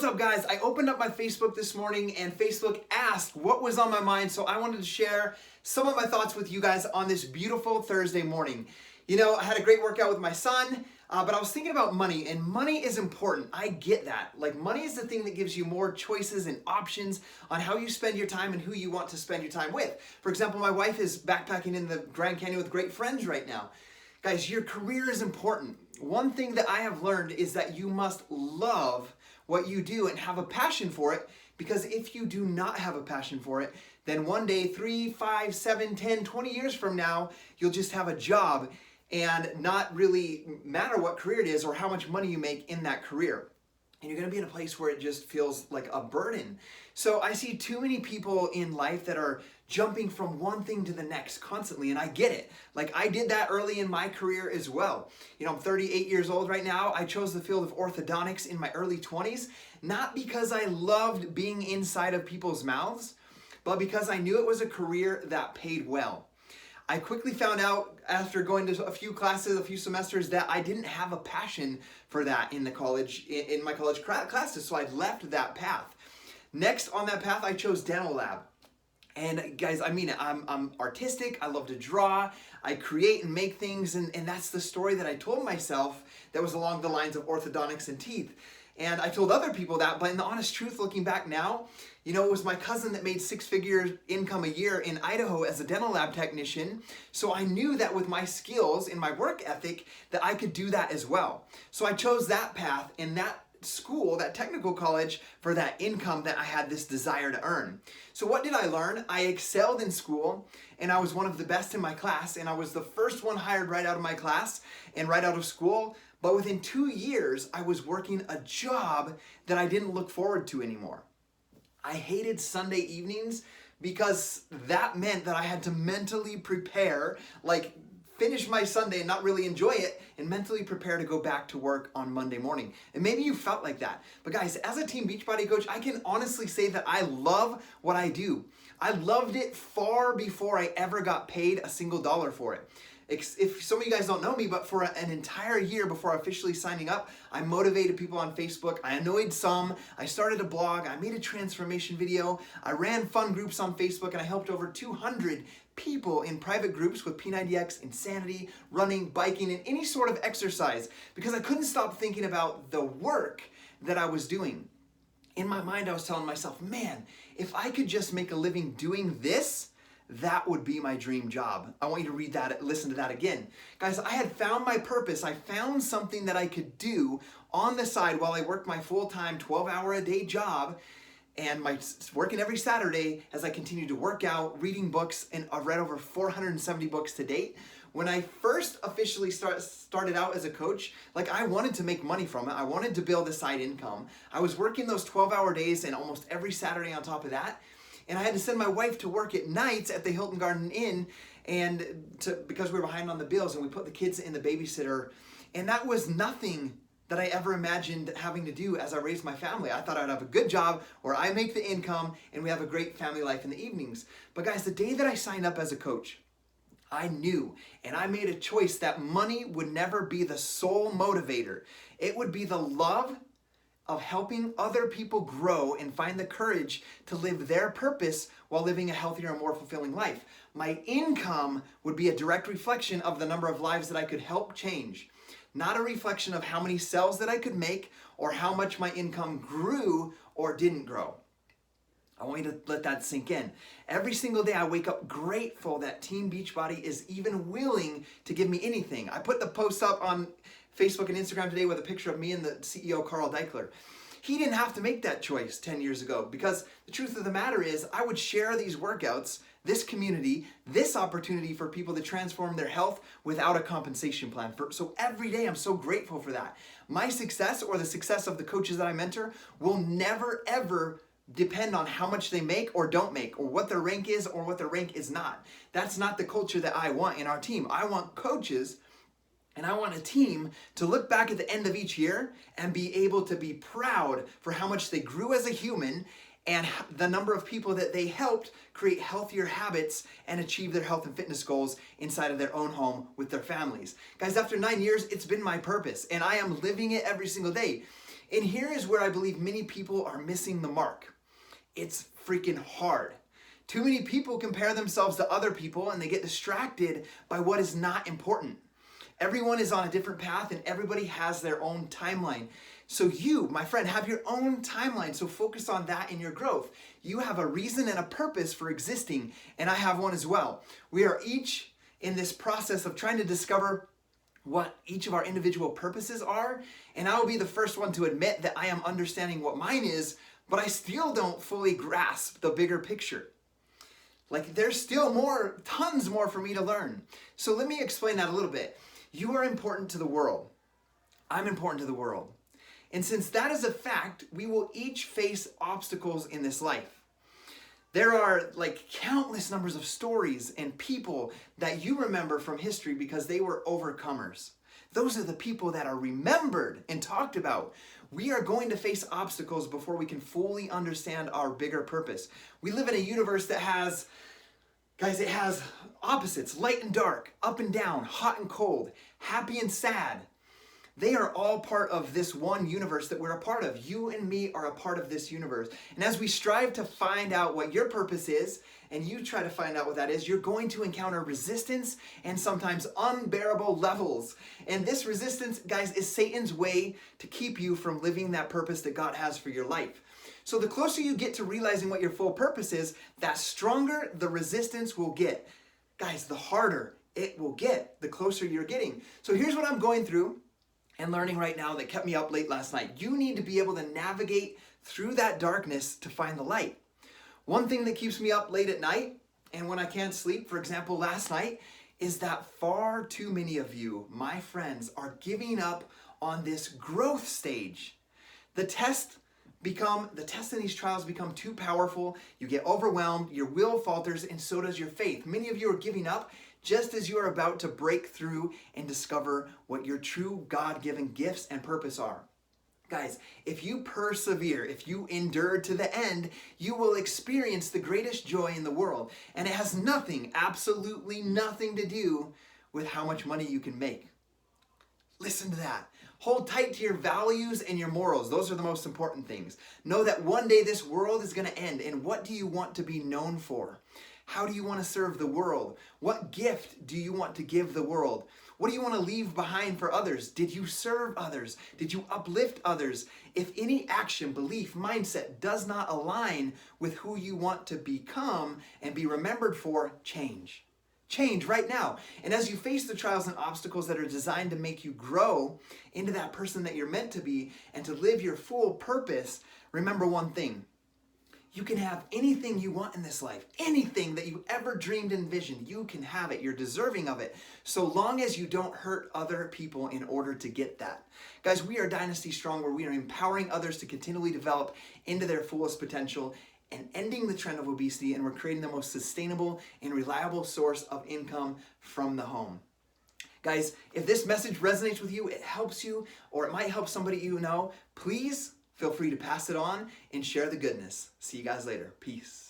What's up, guys? I opened up my Facebook this morning and Facebook asked what was on my mind, so I wanted to share some of my thoughts with you guys on this beautiful Thursday morning. You know, I had a great workout with my son, but I was thinking about money, and money is important. I get that. Like, money is the thing that gives you more choices and options on how you spend your time and who you want to spend your time with. For example, my wife is backpacking in the Grand Canyon with great friends right now. Guys, your career is important. One thing that I have learned is that you must love what you do and have a passion for it, because if you do not have a passion for it, then one day, 3, 5, 7, 10, 20 years from now, you'll just have a job and not really matter what career it is or how much money you make in that career. And you're gonna be in a place where it just feels like a burden. So I see too many people in life that are jumping from one thing to the next constantly, and I get it. Like, I did that early in my career as well. You know, I'm 38 years old right now. I chose the field of orthodontics in my early 20s, not because I loved being inside of people's mouths, but because I knew it was a career that paid well. I quickly found out after going to a few classes, a few semesters, that I didn't have a passion for that in my college classes, so I left that path. Next on that path, I chose dental lab. And guys, I mean it, I'm artistic, I love to draw, I create and make things, and that's the story that I told myself that was along the lines of orthodontics and teeth. And I told other people that, but in the honest truth, looking back now, you know, it was my cousin that made 6-figure income a year in Idaho as a dental lab technician. So I knew that with my skills and my work ethic that I could do that as well. So I chose that path in that school, that technical college, for that income that I had this desire to earn. So what did I learn? I excelled in school, and I was one of the best in my class, and I was the first one hired right out of my class and right out of school. But within 2 years, I was working a job that I didn't look forward to anymore. I hated Sunday evenings because that meant that I had to mentally prepare, like finish my Sunday and not really enjoy it, and mentally prepare to go back to work on Monday morning. And maybe you felt like that. But guys, as a team Beachbody coach, I can honestly say that I love what I do. I loved it far before I ever got paid a single dollar for it. If some of you guys don't know me, but for an entire year before officially signing up, I motivated people on Facebook, I annoyed some, I started a blog, I made a transformation video, I ran fun groups on Facebook, and I helped over 200 people in private groups with P90X, insanity, running, biking, and any sort of exercise, because I couldn't stop thinking about the work that I was doing. In my mind, I was telling myself, man, if I could just make a living doing this, that would be my dream job. I want you to read that, listen to that again. Guys, I had found my purpose. I found something that I could do on the side while I worked my full-time 12-hour-a-day job, and my working every Saturday as I continued to work out, reading books, and I've read over 470 books to date. When I first officially started out as a coach, like, I wanted to make money from it. I wanted to build a side income. I was working those 12-hour days and almost every Saturday on top of that. And I had to send my wife to work at nights at the Hilton Garden Inn because we were behind on the bills, and we put the kids in the babysitter. And that was nothing that I ever imagined having to do as I raised my family. I thought I'd have a good job where I make the income and we have a great family life in the evenings. But guys, the day that I signed up as a coach, I knew, and I made a choice that money would never be the sole motivator. It would be the love of helping other people grow and find the courage to live their purpose while living a healthier and more fulfilling life. My income would be a direct reflection of the number of lives that I could help change, not a reflection of how many sales that I could make or how much my income grew or didn't grow. I want you to let that sink in. Every single day I wake up grateful that Team Beachbody is even willing to give me anything. I put the post up on Facebook and Instagram today with a picture of me and the CEO, Carl Deichler. He didn't have to make that choice 10 years ago, because the truth of the matter is I would share these workouts, this community, this opportunity for people to transform their health without a compensation plan. So every day I'm so grateful for that. My success, or the success of the coaches that I mentor, will never ever depend on how much they make or don't make, or what their rank is or what their rank is not. That's not the culture that I want in our team. I want coaches and I want a team to look back at the end of each year and be able to be proud for how much they grew as a human and the number of people that they helped create healthier habits and achieve their health and fitness goals inside of their own home with their families. Guys, after 9 years, it's been my purpose, and I am living it every single day. And here is where I believe many people are missing the mark. It's freaking hard. Too many people compare themselves to other people and they get distracted by what is not important. Everyone is on a different path and everybody has their own timeline. So you, my friend, have your own timeline. So focus on that in your growth. You have a reason and a purpose for existing, and I have one as well. We are each in this process of trying to discover what each of our individual purposes are, and I will be the first one to admit that I am understanding what mine is, but I still don't fully grasp the bigger picture. Like, there's still more, tons more for me to learn. So let me explain that a little bit. You are important to the world. I'm important to the world. And since that is a fact, we will each face obstacles in this life. There are like countless numbers of stories and people that you remember from history because they were overcomers. Those are the people that are remembered and talked about. We are going to face obstacles before we can fully understand our bigger purpose. We live in a universe that has, guys, it has opposites, light and dark, up and down, hot and cold, happy and sad. They are all part of this one universe that we're a part of. You and me are a part of this universe. And as we strive to find out what your purpose is, and you try to find out what that is, you're going to encounter resistance and sometimes unbearable levels. And this resistance, guys, is Satan's way to keep you from living that purpose that God has for your life. So the closer you get to realizing what your full purpose is, that stronger the resistance will get. Guys, the harder it will get, the closer you're getting. So here's what I'm going through and learning right now that kept me up late last night. You need to be able to navigate through that darkness to find the light. One thing that keeps me up late at night and when I can't sleep, for example, last night, is that far too many of you, my friends, are giving up on this growth stage. The tests in these trials become too powerful. You get overwhelmed, your will falters, and so does your faith. Many of you are giving up just as you are about to break through and discover what your true God-given gifts and purpose are. Guys, if you persevere, if you endure to the end, you will experience the greatest joy in the world. And it has nothing, absolutely nothing to do with how much money you can make. Listen to that. Hold tight to your values and your morals. Those are the most important things. Know that one day this world is going to end. And what do you want to be known for? How do you want to serve the world? What gift do you want to give the world? What do you want to leave behind for others? Did you serve others? Did you uplift others? If any action, belief, mindset does not align with who you want to become and be remembered for, change. Change right now. And as you face the trials and obstacles that are designed to make you grow into that person that you're meant to be and to live your full purpose, remember one thing. You can have anything you want in this life. Anything that you ever dreamed and envisioned, you can have it. You're deserving of it. So long as you don't hurt other people in order to get that. Guys, we are Dynasty Strong, where we are empowering others to continually develop into their fullest potential and ending the trend of obesity, and we're creating the most sustainable and reliable source of income from the home. Guys, if this message resonates with you, it helps you, or it might help somebody you know, please feel free to pass it on and share the goodness. See you guys later. Peace.